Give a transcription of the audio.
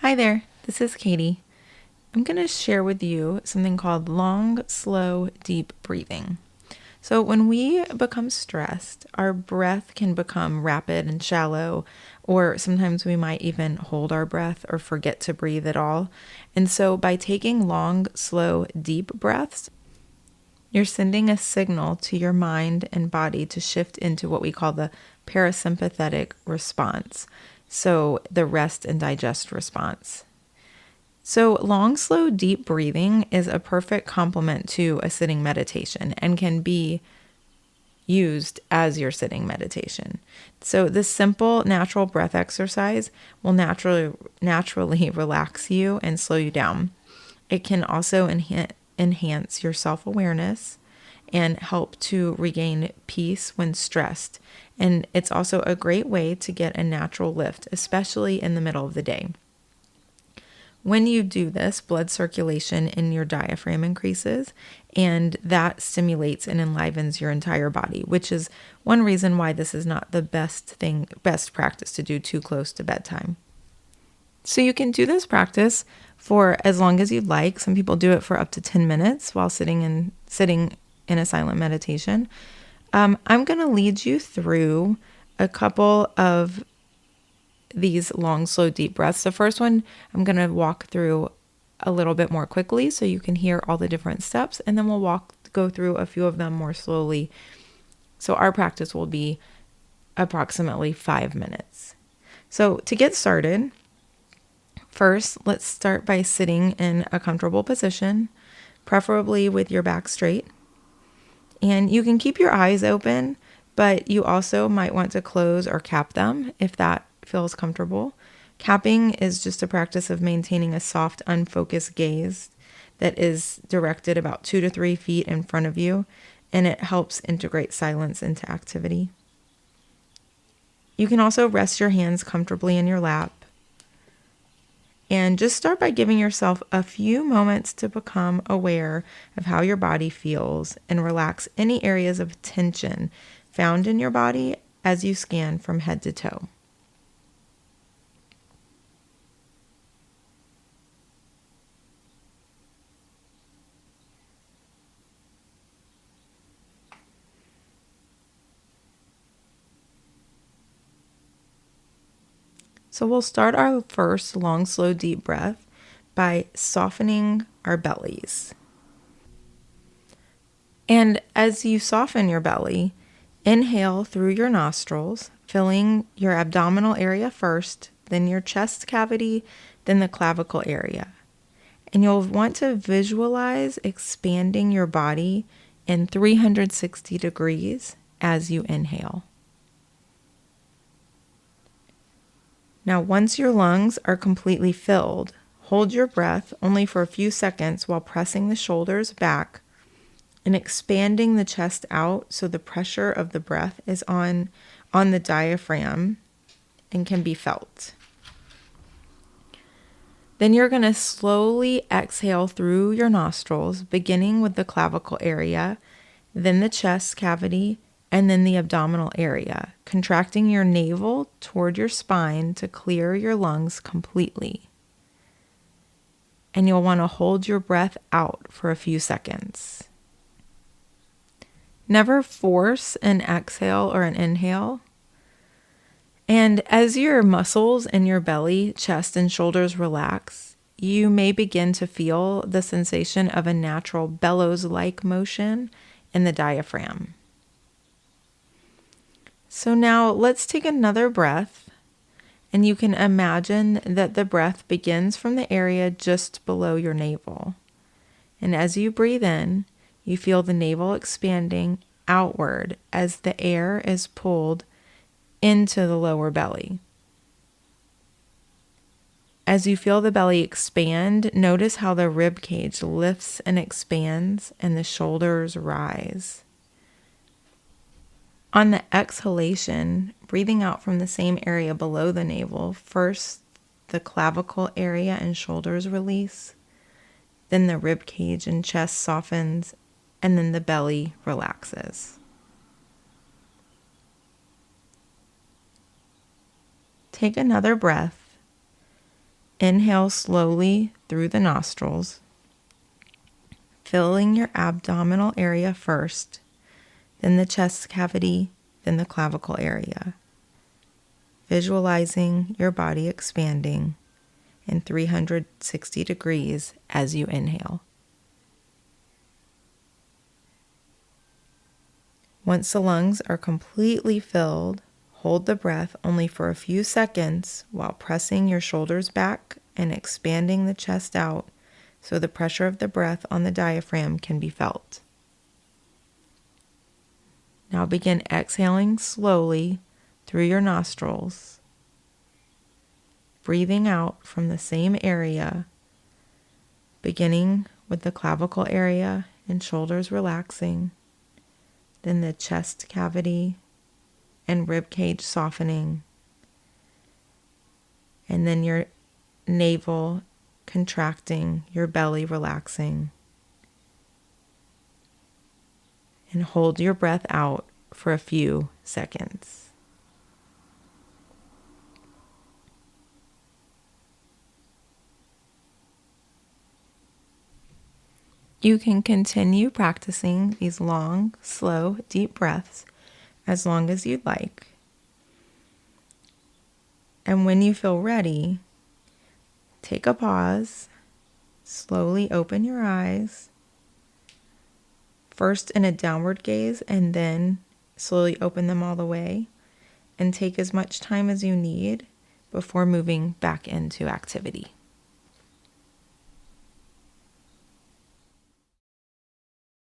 Hi there, this is Katie. I'm going to share with you something called long, slow, deep breathing. So, when we become stressed, our breath can become rapid and shallow, or sometimes we might even hold our breath or forget to breathe at all. And so, by taking long, slow, deep breaths, you're sending a signal to your mind and body to shift into what we call the parasympathetic response. So, the rest and digest response. So, long, slow, deep breathing is a perfect complement to a sitting meditation and can be used as your sitting meditation. So, this simple, natural breath exercise will naturally relax you and slow you down. It can also enhance your self-awareness and help to regain peace when stressed. And it's also a great way to get a natural lift, especially in the middle of the day. When you do this, blood circulation in your diaphragm increases, and that stimulates and enlivens your entire body, which is one reason why this is not the best practice to do too close to bedtime. So you can do this practice for as long as you'd like. Some people do it for up to 10 minutes while sitting in a silent meditation. I'm going to lead you through a couple of these long, slow, deep breaths. The first one I'm going to walk through a little bit more quickly so you can hear all the different steps, and then we'll go through a few of them more slowly. So our practice will be approximately 5 minutes. So to get started, first, let's start by sitting in a comfortable position, preferably with your back straight. And you can keep your eyes open, but you also might want to close or cap them if that feels comfortable. Capping is just a practice of maintaining a soft, unfocused gaze that is directed about 2 to 3 feet in front of you, and it helps integrate silence into activity. You can also rest your hands comfortably in your lap. And just start by giving yourself a few moments to become aware of how your body feels and relax any areas of tension found in your body as you scan from head to toe. So we'll start our first long, slow, deep breath by softening our bellies. And as you soften your belly, inhale through your nostrils, filling your abdominal area first, then your chest cavity, then the clavicle area. And you'll want to visualize expanding your body in 360 degrees as you inhale. Now, once your lungs are completely filled, hold your breath only for a few seconds while pressing the shoulders back and expanding the chest out so the pressure of the breath is on the diaphragm and can be felt. Then you're going to slowly exhale through your nostrils, beginning with the clavicle area, then the chest cavity, and then the abdominal area, contracting your navel toward your spine to clear your lungs completely. And you'll want to hold your breath out for a few seconds. Never force an exhale or an inhale. And as your muscles in your belly, chest, and shoulders relax, you may begin to feel the sensation of a natural bellows-like motion in the diaphragm. So now let's take another breath, and you can imagine that the breath begins from the area just below your navel. And as you breathe in, you feel the navel expanding outward as the air is pulled into the lower belly. As you feel the belly expand, notice how the rib cage lifts and expands and the shoulders rise. On the exhalation, breathing out from the same area below the navel, first the clavicle area and shoulders release, then the rib cage and chest softens, and then the belly relaxes. Take another breath Inhale slowly through the nostrils, filling your abdominal area first, then the chest cavity, then the clavicle area. Visualizing your body expanding in 360 degrees as you inhale. Once the lungs are completely filled, hold the breath only for a few seconds while pressing your shoulders back and expanding the chest out so the pressure of the breath on the diaphragm can be felt. Now begin exhaling slowly through your nostrils, breathing out from the same area, beginning with the clavicle area and shoulders relaxing, then the chest cavity and rib cage softening, and then your navel contracting, your belly relaxing. And hold your breath out for a few seconds. You can continue practicing these long, slow, deep breaths as long as you'd like. And when you feel ready, take a pause, slowly open your eyes, first in a downward gaze and then slowly open them all the way, and take as much time as you need before moving back into activity.